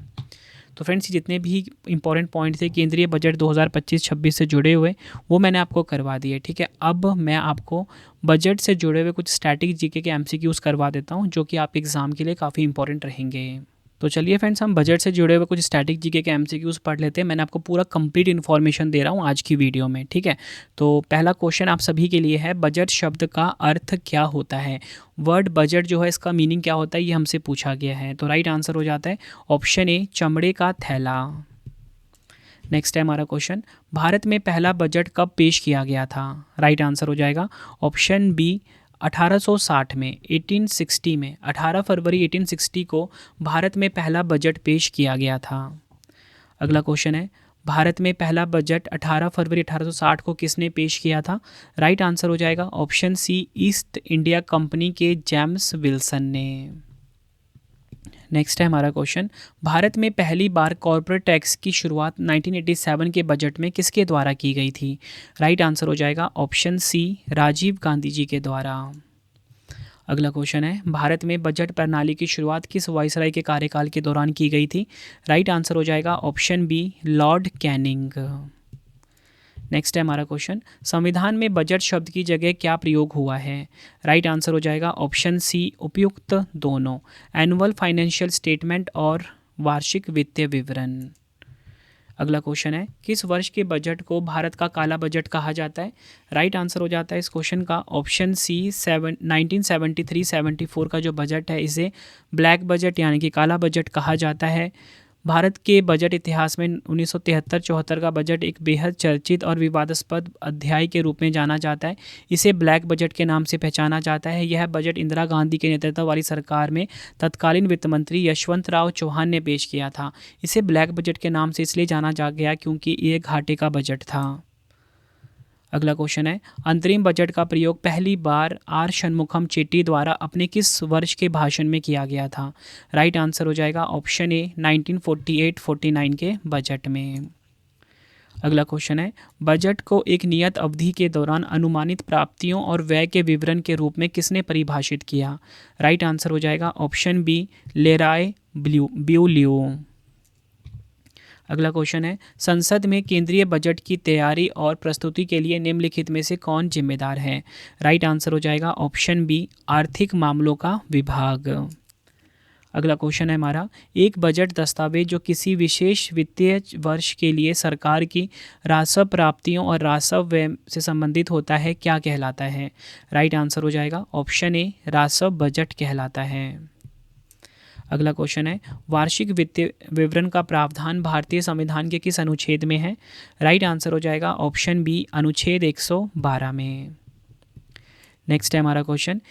[SPEAKER 1] तो फ्रेंड्स जितने भी इंपॉर्टेंट पॉइंट थे केंद्रीय बजट 2025-26 से जुड़े हुए वो मैंने आपको करवा दिए। ठीक है, अब मैं आपको बजट से जुड़े हुए कुछ स्टैटिक जीके के एमसीक्यूज़ करवा देता हूँ जो कि आप एग्ज़ाम के लिए काफ़ी इंपॉर्टेंट रहेंगे। तो चलिए फ्रेंड्स, हम बजट से जुड़े हुए कुछ स्टैटिक जीके के एमसीक्यूज़ पढ़ लेते हैं। मैंने आपको पूरा कंप्लीट इन्फॉर्मेशन दे रहा हूँ आज की वीडियो में। ठीक है, तो पहला क्वेश्चन आप सभी के लिए है, बजट शब्द का अर्थ क्या होता है। वर्ड बजट जो है इसका मीनिंग क्या होता है ये हमसे पूछा गया है। तो राइट आंसर हो जाता है ऑप्शन ए, चमड़े का थैला। नेक्स्ट है हमारा क्वेश्चन, भारत में पहला बजट कब पेश किया गया था। राइट आंसर हो जाएगा ऑप्शन बी, 1860 में, 1860 में, 18 फरवरी 1860 को भारत में पहला बजट पेश किया गया था। अगला क्वेश्चन है, भारत में पहला बजट 18 फरवरी 1860 को किसने पेश किया था। राइट आंसर हो जाएगा option C, East India Company के जेम्स विल्सन ने। नेक्स्ट है हमारा क्वेश्चन, भारत में पहली बार कॉर्पोरेट टैक्स की शुरुआत 1987 के बजट में किसके द्वारा की गई थी। राइट आंसर हो जाएगा ऑप्शन सी, राजीव गांधी जी के द्वारा। अगला क्वेश्चन है, भारत में बजट प्रणाली की शुरुआत किस वायसराय के कार्यकाल के दौरान की गई थी। राइट आंसर हो जाएगा option B, Lord Canning. Next है हमारा क्वेश्चन, संविधान में बजट शब्द की जगह क्या प्रयोग हुआ है। राइट आंसर हो जाएगा ऑप्शन सी, उपयुक्त दोनों, एनुअल फाइनेंशियल स्टेटमेंट और वार्षिक वित्तीय विवरण। अगला क्वेश्चन है, किस वर्ष के बजट को भारत का काला बजट कहा जाता है। राइट आंसर हो जाता है इस क्वेश्चन का ऑप्शन सी, 1973-74 का जो बजट है इसे ब्लैक बजट यानी कि काला बजट कहा जाता है। भारत के बजट इतिहास में 1973-74 का बजट एक बेहद चर्चित और विवादास्पद अध्याय के रूप में जाना जाता है। इसे ब्लैक बजट के नाम से पहचाना जाता है। यह बजट इंदिरा गांधी के नेतृत्व वाली सरकार में तत्कालीन वित्त मंत्री यशवंत राव चौहान ने पेश किया था। इसे ब्लैक बजट के नाम से इसलिए जाना जा गया क्योंकि ये घाटे का बजट था। अगला क्वेश्चन है, अंतरिम बजट का प्रयोग पहली बार आर षणमुखम चेट्टी द्वारा अपने किस वर्ष के भाषण में किया गया था। राइट आंसर हो जाएगा ऑप्शन ए, 1948-49 के बजट में। अगला क्वेश्चन है, बजट को एक नियत अवधि के दौरान अनुमानित प्राप्तियों और व्यय के विवरण के रूप में किसने परिभाषित किया। राइट आंसर हो जाएगा ऑप्शन बी, लेराय ब्यूलियो। अगला क्वेश्चन है, संसद में केंद्रीय बजट की तैयारी और प्रस्तुति के लिए निम्नलिखित में से कौन जिम्मेदार है। राइट आंसर हो जाएगा ऑप्शन बी, आर्थिक मामलों का विभाग। अगला क्वेश्चन है हमारा, एक बजट दस्तावेज जो किसी विशेष वित्तीय वर्ष के लिए सरकार की राजस्व प्राप्तियों और राजस्व व्यय से संबंधित होता है क्या कहलाता है। राइट आंसर हो जाएगा ऑप्शन ए, राजस्व बजट कहलाता है। अगला क्वेश्चन है, वार्षिक वित्तीय विवरण का प्रावधान भारतीय संविधान के किस अनुच्छेद में है। राइट आंसर हो जाएगा ऑप्शन बी, अनुच्छेद 112 में। नेक्स्ट है हमारा क्वेश्चन,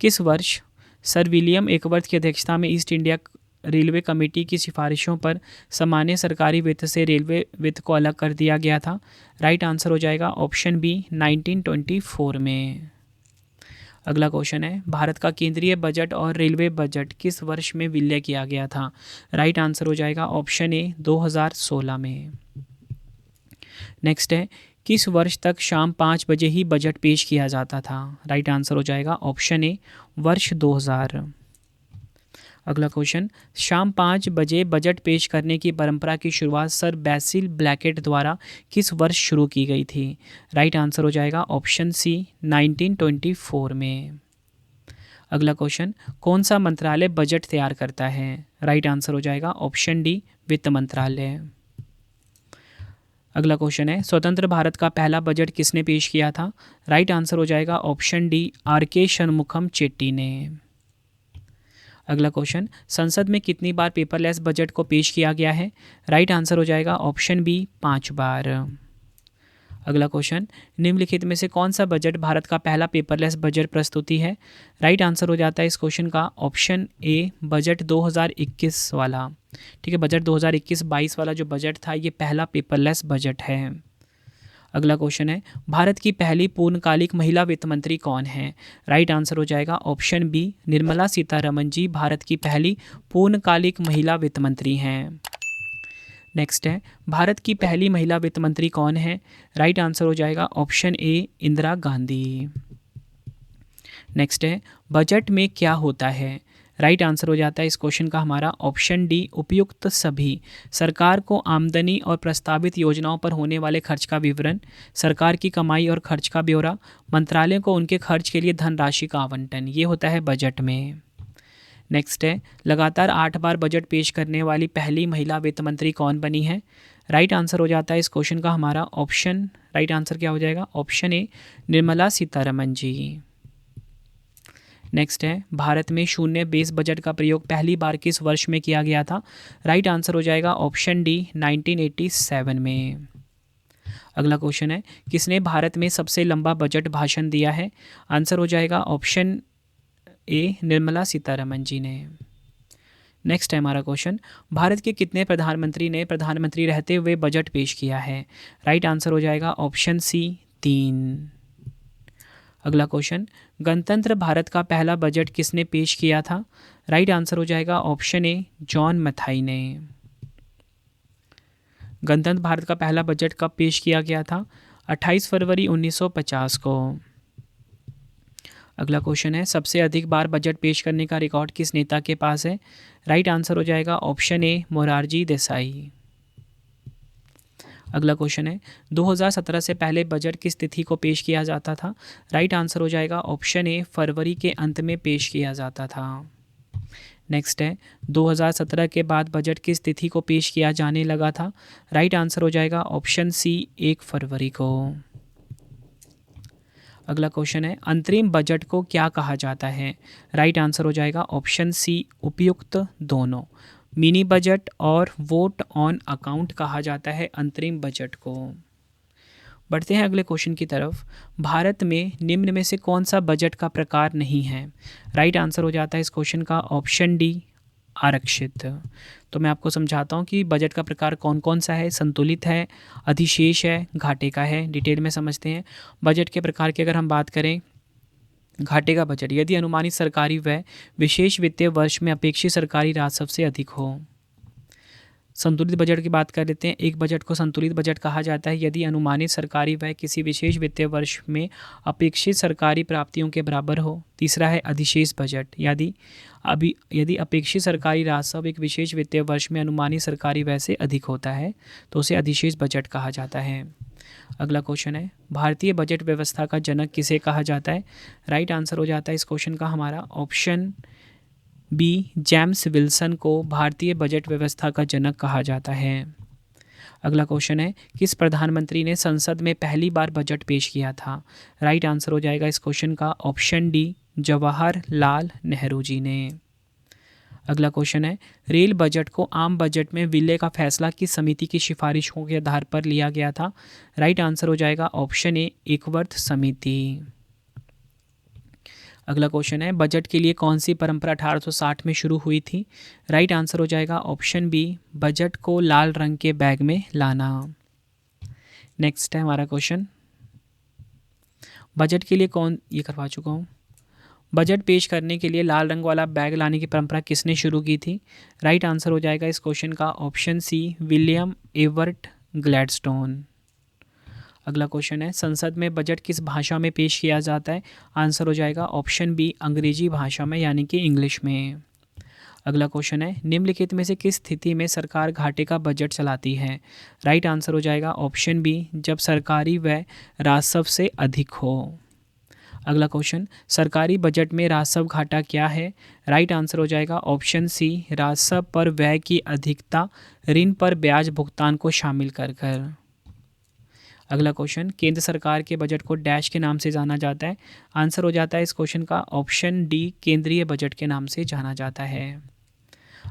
[SPEAKER 1] किस वर्ष सर विलियम एकवर्थ की अध्यक्षता में ईस्ट इंडिया रेलवे कमेटी की सिफारिशों पर सामान्य सरकारी वित्त से रेलवे वित्त को अलग कर दिया गया था। राइट आंसर हो जाएगा ऑप्शन बी, 1924 में। अगला क्वेश्चन है, भारत का केंद्रीय बजट और रेलवे बजट किस वर्ष में विलय किया गया था। राइट आंसर हो जाएगा ऑप्शन ए, 2016 में। नेक्स्ट है, किस वर्ष तक शाम 5 बजे ही बजट पेश किया जाता था। राइट आंसर हो जाएगा ऑप्शन ए, वर्ष 2000। अगला क्वेश्चन, शाम 5 बजे बजट पेश करने की परंपरा की शुरुआत सर बैसिल ब्लैकेट द्वारा किस वर्ष शुरू की गई थी। राइट आंसर हो जाएगा ऑप्शन सी, 1924 में। अगला क्वेश्चन, कौन सा मंत्रालय बजट तैयार करता है। राइट आंसर हो जाएगा ऑप्शन डी, वित्त मंत्रालय। अगला क्वेश्चन है, स्वतंत्र भारत का पहला बजट किसने पेश किया था। राइट आंसर हो जाएगा ऑप्शन डी, आर के षणमुखम चेट्टी ने। अगला क्वेश्चन, संसद में कितनी बार पेपरलेस बजट को पेश किया गया है। राइट आंसर हो जाएगा ऑप्शन बी, 5 बार। अगला क्वेश्चन, निम्नलिखित में से कौन सा बजट भारत का पहला पेपरलेस बजट प्रस्तुति है। राइट आंसर हो जाता है इस क्वेश्चन का ऑप्शन ए, बजट 2021 वाला। ठीक है, बजट 2021-22 वाला जो बजट था ये पहला पेपरलेस बजट है। अगला क्वेश्चन है, भारत की पहली पूर्णकालिक महिला वित्त मंत्री कौन है। राइट आंसर हो जाएगा ऑप्शन बी, निर्मला सीतारमण जी भारत की पहली पूर्णकालिक महिला वित्त मंत्री हैं। नेक्स्ट है, भारत की पहली महिला वित्त मंत्री कौन है। राइट आंसर हो जाएगा ऑप्शन ए, इंदिरा गांधी। नेक्स्ट है, बजट में क्या होता है। राइट आंसर हो जाता है इस क्वेश्चन का हमारा ऑप्शन डी उपयुक्त सभी। सरकार को आमदनी और प्रस्तावित योजनाओं पर होने वाले खर्च का विवरण, सरकार की कमाई और खर्च का ब्यौरा, मंत्रालयों को उनके खर्च के लिए धनराशि का आवंटन, ये होता है बजट में। नेक्स्ट है, लगातार 8 बार बजट पेश करने वाली पहली महिला वित्त मंत्री कौन बनी है? राइट आंसर हो जाता है इस क्वेश्चन का हमारा ऑप्शन, राइट आंसर क्या हो जाएगा? Option A Nirmala Sitharaman ji. नेक्स्ट है, भारत में शून्य बेस बजट का प्रयोग पहली बार किस वर्ष में किया गया था? राइट आंसर हो जाएगा ऑप्शन डी 1987 में। अगला क्वेश्चन है, किसने भारत में सबसे लंबा बजट भाषण दिया है? आंसर हो जाएगा ऑप्शन ए निर्मला सीतारमन जी ने। नेक्स्ट है हमारा क्वेश्चन, भारत के कितने प्रधानमंत्री ने प्रधानमंत्री रहते हुए बजट पेश किया है? राइट आंसर हो जाएगा ऑप्शन सी 3। अगला क्वेश्चन, गणतंत्र भारत का पहला बजट किसने पेश किया था? राइट आंसर हो जाएगा ऑप्शन ए जॉन मथाई ने। गणतंत्र भारत का पहला बजट कब पेश किया गया था? 28 फरवरी 1950 को। अगला क्वेश्चन है, सबसे अधिक बार बजट पेश करने का रिकॉर्ड किस नेता के पास है? राइट आंसर हो जाएगा ऑप्शन ए मोरारजी देसाई। अगला क्वेश्चन है, 2017 से पहले बजट किस तिथि को पेश किया जाता था? राइट आंसर हो जाएगा ऑप्शन ए फरवरी के अंत में पेश किया जाता था। नेक्स्ट है, 2017 के बाद बजट किस तिथि को पेश किया जाने लगा था? राइट आंसर हो जाएगा ऑप्शन सी 1 फरवरी को। अगला क्वेश्चन है, अंतरिम बजट को क्या कहा जाता है? राइट आंसर हो जाएगा ऑप्शन सी उपयुक्त दोनों। मिनी बजट और वोट ऑन अकाउंट कहा जाता है अंतरिम बजट को। बढ़ते हैं अगले क्वेश्चन की तरफ, भारत में निम्न में से कौन सा बजट का प्रकार नहीं है? राइट आंसर हो जाता है इस क्वेश्चन का ऑप्शन डी आरक्षित। तो मैं आपको समझाता हूँ कि बजट का प्रकार कौन कौन सा है। संतुलित है, अधिशेष है, घाटे का है। डिटेल में समझते हैं। बजट के प्रकार की अगर हम बात करें, घाटे का बजट, यदि अनुमानित सरकारी व्यय विशेष वित्तीय वर्ष में अपेक्षित सरकारी राजस्व से अधिक हो। संतुलित बजट की बात कर लेते हैं। एक बजट को संतुलित बजट कहा जाता है यदि अनुमानित सरकारी व्यय किसी विशेष वित्तीय वर्ष में अपेक्षित सरकारी प्राप्तियों के बराबर हो। तीसरा है अधिशेष बजट, यदि अपेक्षित सरकारी राजस्व एक विशेष वित्तीय वर्ष में अनुमानित सरकारी व्यय से अधिक होता है तो उसे अधिशेष बजट कहा जाता है। अगला क्वेश्चन है, भारतीय बजट व्यवस्था का जनक किसे कहा जाता है? राइट आंसर हो जाता है इस क्वेश्चन का हमारा ऑप्शन बी जेम्स विल्सन को भारतीय बजट व्यवस्था का जनक कहा जाता है। अगला क्वेश्चन है, किस प्रधानमंत्री ने संसद में पहली बार बजट पेश किया था? राइट आंसर हो जाएगा इस क्वेश्चन का ऑप्शन डी जवाहरलाल नेहरू जी ने। अगला क्वेश्चन है, रेल बजट को आम बजट में विलय का फैसला किस समिति की सिफारिशों के आधार पर लिया गया था? राइट आंसर हो जाएगा ऑप्शन ए एकवर्थ समिति। अगला क्वेश्चन है, बजट के लिए कौन सी परंपरा 1860 में शुरू हुई थी? राइट आंसर हो जाएगा ऑप्शन बी बजट को लाल रंग के बैग में लाना। नेक्स्ट है हमारा क्वेश्चन, बजट के लिए ये करवा चुका हूँ। बजट पेश करने के लिए लाल रंग वाला बैग लाने की परंपरा किसने शुरू की थी? राइट आंसर हो जाएगा इस क्वेश्चन का option C William Ewart Gladstone. अगला क्वेश्चन है, संसद में बजट किस भाषा में पेश किया जाता है? आंसर हो जाएगा ऑप्शन बी अंग्रेजी भाषा में यानी कि इंग्लिश में। अगला क्वेश्चन है, निम्नलिखित में से किस स्थिति में सरकार घाटे का बजट चलाती है? राइट आंसर हो जाएगा ऑप्शन बी जब सरकारी व्यय राजस्व से अधिक हो। अगला क्वेश्चन, सरकारी बजट में राजस्व घाटा क्या है? राइट आंसर हो जाएगा ऑप्शन सी राजस्व पर व्यय की अधिकता ऋण पर ब्याज भुगतान को शामिल कर। अगला क्वेश्चन, केंद्र सरकार के बजट को डैश के नाम से जाना जाता है? आंसर हो जाता है इस क्वेश्चन का ऑप्शन डी केंद्रीय बजट के नाम से जाना जाता है।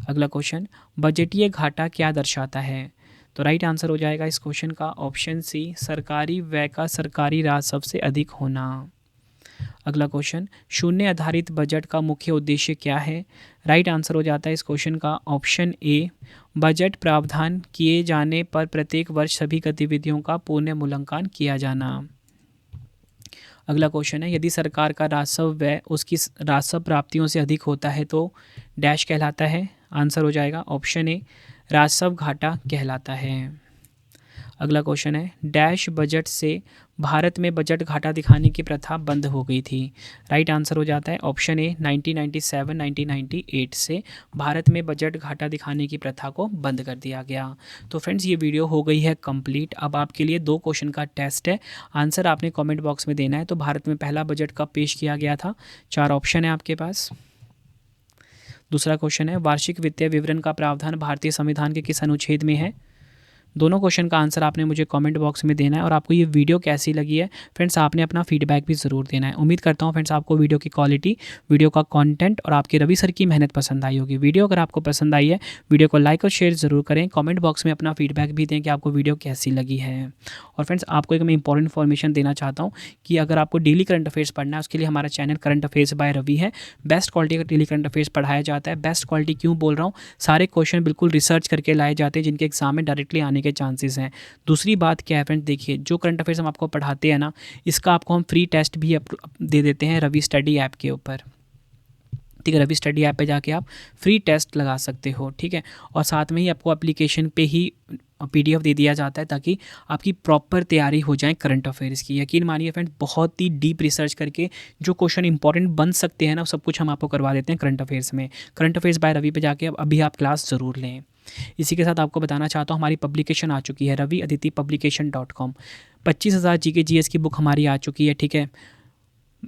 [SPEAKER 1] अगला क्वेश्चन, बजटीय घाटा क्या दर्शाता है? तो राइट आंसर हो जाएगा इस क्वेश्चन का ऑप्शन सी सरकारी व्यय का सरकारी राजस्व से अधिक होना। अगला क्वेश्चन, शून्य आधारित बजट का मुख्य उद्देश्य क्या है? राइट आंसर हो जाता है इस क्वेश्चन का ऑप्शन ए बजट प्रावधान किए जाने पर प्रत्येक वर्ष सभी गतिविधियों का पुनः मूल्यांकन किया जाना। अगला क्वेश्चन है, यदि सरकार का राजस्व व्यय उसकी राजस्व प्राप्तियों से अधिक होता है तो डैश कहलाता है? आंसर हो जाएगा ऑप्शन ए राजस्व घाटा कहलाता है। अगला क्वेश्चन है डैश बजट से भारत में बजट घाटा दिखाने की प्रथा बंद हो गई थी। राइट आंसर हो जाता है ऑप्शन ए 1997 1998 से भारत में बजट घाटा दिखाने की प्रथा को बंद कर दिया गया। तो फ्रेंड्स ये वीडियो हो गई है कंप्लीट। अब आपके लिए 2 क्वेश्चन का टेस्ट है, आंसर आपने कमेंट बॉक्स में देना है। तो भारत में पहला बजट कब पेश किया गया था? 4 ऑप्शन है आपके पास। दूसरा क्वेश्चन है वार्षिक वित्तीय विवरण का प्रावधान भारतीय संविधान के किस अनुच्छेद में है? दोनों क्वेश्चन का आंसर आपने मुझे कमेंट बॉक्स में देना है। और आपको ये वीडियो कैसी लगी है फ्रेंड्स, आपने अपना फीडबैक भी ज़रूर देना है। उम्मीद करता हूँ फ्रेंड्स आपको वीडियो की क्वालिटी, वीडियो का कंटेंट और आपके रवि सर की मेहनत पसंद आई होगी। वीडियो अगर आपको पसंद आई है, वीडियो को लाइक और शेयर ज़रूर करें। कमेंट बॉक्स में अपना फीडबैक भी दें कि आपको वीडियो कैसी लगी है। और फ्रेंड्स आपको एक मैं इंपॉर्टेंट इन्फॉर्मेशन देना चाहता हूँ कि अगर आपको डेली करंट अफेयर्स पढ़ना है, उसके लिए हमारा channel current affairs by Ravi है। बेस्ट क्वालिटी का डेली करंट अफेयर्स पढ़ाया जाता है। बेस्ट क्वालिटी क्यों बोल रहा हूँ, सारे क्वेश्चन बिल्कुल रिसर्च करके लाए जाते हैं जिनके एग्जाम में डायरेक्टली आने के चांसेस हैं। दूसरी बात क्या है फ्रेंड्स, देखिए जो करंट अफेयर्स हम आपको पढ़ाते हैं ना, इसका आपको हम फ्री टेस्ट भी दे देते हैं रवि स्टडी ऐप के ऊपर। ठीक है, रवि स्टडी ऐप पे जाके आप फ्री टेस्ट लगा सकते हो। ठीक है, और साथ में ही आपको एप्लीकेशन पे ही PDF दे दिया जाता है ताकि आपकी प्रॉपर तैयारी हो जाए करंट अफेयर्स की। यकीन मानिए फ्रेंड्स, बहुत ही डीप रिसर्च करके जो क्वेश्चन इंपॉर्टेंट बन सकते हैं ना, सब कुछ हम आपको करवा देते हैं करंट अफेयर्स में। करंट अफेयर्स बाय रवि पे जाके अभी आप क्लास ज़रूर लें। इसी के साथ आपको बताना चाहता हूँ हमारी पब्लिकेशन आ चुकी है raviaditipublication.com। 25,000 GK GS की बुक हमारी आ चुकी है। ठीक है,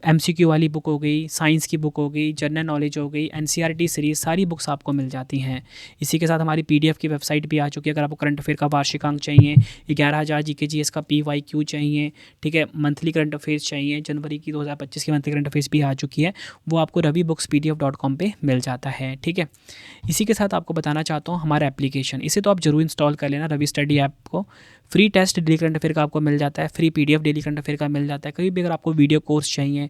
[SPEAKER 1] MCQ वाली बुक हो गई, साइंस की बुक हो गई, जनरल नॉलेज हो गई, NCERT सीरीज, सारी बुक्स आपको मिल जाती हैं। इसी के साथ हमारी PDF की वेबसाइट भी आ चुकी है। अगर आपको करंट अफेयर का वार्षिकांक चाहिए, 11,000 GK GS का PYQ चाहिए, ठीक है, मंथली करंट अफेयर्स चाहिए, जनवरी की 2025 की मंथली करंट अफेयर्स भी आ चुकी है, वो आपको ravibookspdf.com पे मिल जाता है। ठीक है, इसी के साथ आपको बताना चाहता हूँ हमारा एप्लीकेशन, इसे तो आप जरूर इंस्टॉल कर लेना रवि स्टडी ऐप को। Free test daily current affair का आपको मिल जाता है, free PDF daily current affair का मिल जाता है। कहीं भी अगर आपको वीडियो कोर्स चाहिए,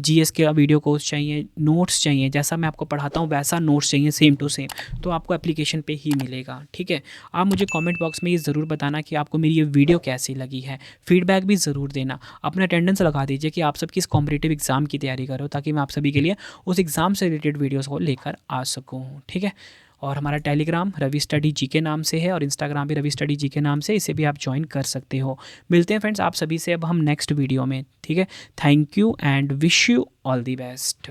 [SPEAKER 1] GS के वीडियो कोर्स चाहिए, नोट्स चाहिए, जैसा मैं आपको पढ़ाता हूँ वैसा नोट्स चाहिए सेम टू सेम, तो आपको एप्लीकेशन पे ही मिलेगा। ठीक है, आप मुझे कमेंट बॉक्स में ये ज़रूर बताना कि आपको मेरी ये वीडियो कैसी लगी है। फीडबैक भी ज़रूर देना। अपना अटेंडेंस लगा दीजिए कि आप सब किस कॉम्पिटिटिव एग्ज़ाम की तैयारी करो, ताकि मैं आप सभी के लिए उस एग्ज़ाम से रिलेटेड वीडियोज़ को लेकर आ सकूँ। ठीक है, और हमारा टेलीग्राम रवि स्टडी GK नाम से है और इंस्टाग्राम भी रवि स्टडी GK नाम से, इसे भी आप ज्वाइन कर सकते हो। मिलते हैं फ्रेंड्स आप सभी से अब हम नेक्स्ट वीडियो में। ठीक है, thank you and wish you all the best.